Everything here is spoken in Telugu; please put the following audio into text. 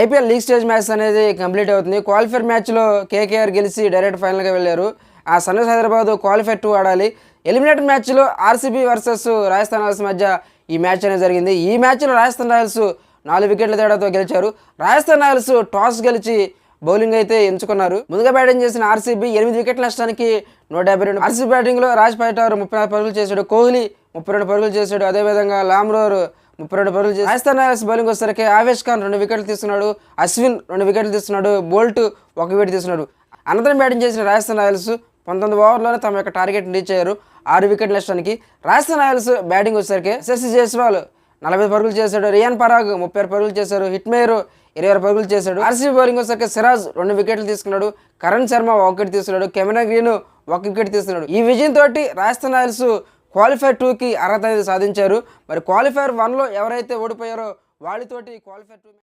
ఐపీఎల్ లీగ్ స్టేజ్ మ్యాచ్ అనేది కంప్లీట్ అవుతుంది. క్వాలిఫైర్ మ్యాచ్లో కేకేఆర్ గెలిచి డైరెక్ట్ ఫైనల్గా వెళ్ళారు. ఆ సన్ రైజర్స్ హైదరాబాద్ క్వాలిఫైర్ 2 ఆడాలి. ఎలిమినేటర్ మ్యాచ్లో ఆర్సీబీ వర్సెస్ రాజస్థాన్ రాయల్స్ మధ్య ఈ మ్యాచ్ అనేది జరిగింది. ఈ మ్యాచ్లో రాజస్థాన్ రాయల్స్ 4 వికెట్ల తేడాతో గెలిచారు. రాజస్థాన్ రాయల్స్ టాస్ గెలిచి బౌలింగ్ అయితే ఎంచుకున్నారు. ముందుగా బ్యాటింగ్ చేసిన ఆర్సీబీ 8 వికెట్ల నష్టానికి 152. ఆర్సీబీ బ్యాటింగ్లో రాజ్ పైటార్ 34 పరుగులు చేశాడు. కోహ్లీ 32 పరుగులు చేశాడు. అదేవిధంగా లామ్రోర్ 32 పరుగులు చేశాడు. రాజస్థాన్ రాయల్స్ బౌలింగ్ వచ్చేసరికి ఆవేష్ ఖాన్ 2 వికెట్లు తీస్తున్నాడు. అశ్విన్ 2 వికెట్లు తీస్తున్నాడు. బోల్ట్ 1 వికెట్ తీస్తున్నాడు. అనంతరం బ్యాటింగ్ చేసిన రాజస్థాన్ రాయల్స్ 19 ఓవర్లోనే తమ యొక్క టార్గెట్ రీచ్ అయ్యారు 6 వికెట్ల నష్టానికి. రాజస్థాన్ రాయల్స్ బ్యాటింగ్ వచ్చేసరికి యశస్వి జైస్వాల్ 40 పరుగులు చేశాడు. రియాన్ పరాగ్ 36 పరుగులు చేశారు. హిట్మేర్ 26 పరుగులు చేశాడు. ఆర్సీబీ బౌలింగ్ వచ్చేసరికి సిరాజ్ 2 వికెట్లు తీసుకున్నాడు. కరణ్ శర్మ 1 వికెట్ తీసుకున్నాడు. కెమెరా గ్రీన్ 1 వికెట్ తీసుకున్నాడు. ఈ విజయంతో రాజస్థాన్ రాయల్స్ క్వాలిఫైర్ 2కి అర్హత అనేది సాధించారు. మరి క్వాలిఫైర్ 1లో ఎవరైతే ఓడిపోయారో వాళ్ళతోటి క్వాలిఫైర్ 2